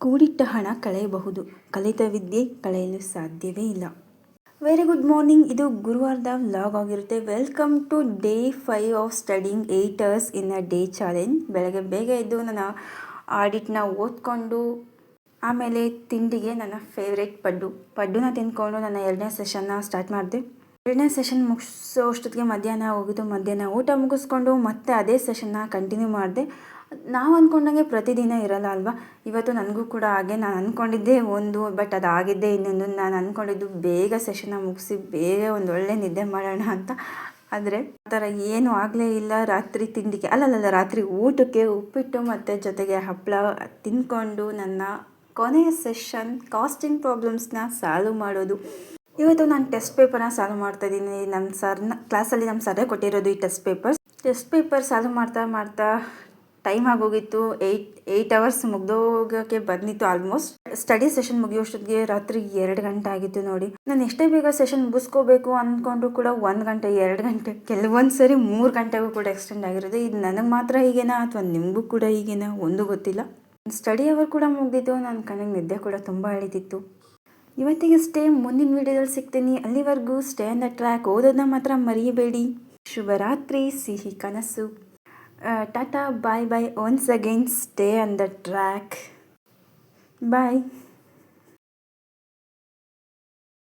ಕೂಡಿಟ್ಟ ಹಣ ಕಳೆಯಬಹುದು, ಕಲಿತ ವಿದ್ಯೆ ಕಳೆಯಲು ಸಾಧ್ಯವೇ ಇಲ್ಲ. Very good morning. ಇದು ಗುರುವಾರದ ವ್ಲಾಗ್ ಆಗಿರುತ್ತೆ. Welcome to day 5 of studying 8 hours in a day challenge. ಬೆಳಗ್ಗೆ ಬೇಗ ಎದ್ದು ನನ್ನ ಆಡಿಟ್ನ ಓದ್ಕೊಂಡು ಆಮೇಲೆ ತಿಂಡಿಗೆ ನನ್ನ ಫೇವ್ರೇಟ್ ಪಡ್ಡುನ ತಿಂದ್ಕೊಂಡು ನನ್ನ 2ನೇ ಸೆಷನ್ನ ಸ್ಟಾರ್ಟ್ ಮಾಡಿದೆ. 2ನೇ ಸೆಷನ್ ಮುಗಿಸೋ ಅಷ್ಟೊತ್ತಿಗೆ ಮಧ್ಯಾಹ್ನ ಹೋಗಿದ್ದು. ಮಧ್ಯಾಹ್ನ ಊಟ ಮುಗಿಸ್ಕೊಂಡು ಮತ್ತೆ ಅದೇ ಸೆಷನ್ನ ಕಂಟಿನ್ಯೂ ಮಾಡಿದೆ. ನಾವು ಅಂದ್ಕೊಂಡಂಗೆ ಪ್ರತಿದಿನ ಇರಲ್ಲ ಅಲ್ವಾ. ಇವತ್ತು ನನಗೂ ಕೂಡ ಹಾಗೆ ನಾನು ಅಂದ್ಕೊಂಡಿದ್ದೆ ಒಂದು, ಬಟ್ ಅದಾಗಿದ್ದೇ ಇನ್ನೊಂದು. ನಾನು ಅಂದ್ಕೊಂಡಿದ್ದು ಬೇಗ ಸೆಷನ್ನ ಮುಗಿಸಿ ಬೇಗ ಒಂದು ಒಳ್ಳೆ ನಿದ್ದೆ ಮಾಡೋಣ ಅಂತ. ಆದರೆ ಆ ಥರ ಏನೂ ಆಗಲೇ ಇಲ್ಲ. ರಾತ್ರಿ ತಿಂಡಿಗೆ ರಾತ್ರಿ ಊಟಕ್ಕೆ ಉಪ್ಪಿಟ್ಟು ಮತ್ತು ಜೊತೆಗೆ ಹಪ್ಪಳ ತಿಂದ್ಕೊಂಡು ನನ್ನ ಕೊನೆಯ ಸೆಷನ್ ಕಾಸ್ಟಿಂಗ್ ಪ್ರಾಬ್ಲಮ್ಸ್ನ ಸಾಲ್ವ್ ಮಾಡೋದು. ಇವತ್ತು ನಾನು ಟೆಸ್ಟ್ ಪೇಪರ್ನ ಸಾಲ್ವ್ ಮಾಡ್ತಾಯಿದ್ದೀನಿ. ನಮ್ಮ ಕ್ಲಾಸಲ್ಲಿ ನಮ್ಮ ಸರ್ರೇ ಕೊಟ್ಟಿರೋದು ಈ ಟೆಸ್ಟ್ ಪೇಪರ್ ಸಾಲ್ವ್ ಮಾಡ್ತಾ ಟೈಮ್ ಆಗೋಗಿತ್ತು. 8 hours ಮುಗ್ದೋಗೋಕ್ಕೆ ಬಂದಿತ್ತು ಆಲ್ಮೋಸ್ಟ್. ಸ್ಟಡಿ ಸೆಷನ್ ಮುಗಿಯೋಷ್ಟೊತ್ತಿಗೆ ರಾತ್ರಿ 2 ಗಂಟೆ ಆಗಿತ್ತು ನೋಡಿ. ನಾನು ಎಷ್ಟೇ ಬೇಗ ಸೆಷನ್ ಮುಗಿಸ್ಕೋಬೇಕು ಅಂದ್ಕೊಂಡ್ರು ಕೂಡ 1 ಗಂಟೆ 2 ಗಂಟೆ ಕೆಲವೊಂದು ಸರಿ 3 ಗಂಟೆಗೂ ಕೂಡ ಎಕ್ಸ್ಟೆಂಡ್ ಆಗಿರೋದು. ಇದು ನನಗೆ ಮಾತ್ರ ಹೀಗೇನಾ ಅಥವಾ ನಿಮಗೂ ಕೂಡ ಹೀಗೇನಾ ಒಂದು ಗೊತ್ತಿಲ್ಲ. ಸ್ಟಡಿ ಅವರ್ ಕೂಡ ಮುಗಿದಿತ್ತು. ನನ್ನ ಕಣ್ಣಿಗೆ ನಿದ್ದೆ ಕೂಡ ತುಂಬ ಎಳೀತಿತ್ತು. ಇವತ್ತಿಗೆ ಸ್ಟೇ. ಮುಂದಿನ ವಿಡಿಯೋದಲ್ಲಿ ಸಿಗ್ತೀನಿ. ಅಲ್ಲಿವರೆಗೂ ಸ್ಟೇ ಆನ್ ದ ಟ್ರ್ಯಾಕ್. ಓದೋದನ್ನ ಮಾತ್ರ ಮರೆಯಬೇಡಿ. ಶುಭರಾತ್ರಿ, ಸಿಹಿ ಕನಸು. ಟಾಟಾ, bye bye. Once again stay on the track. Bye.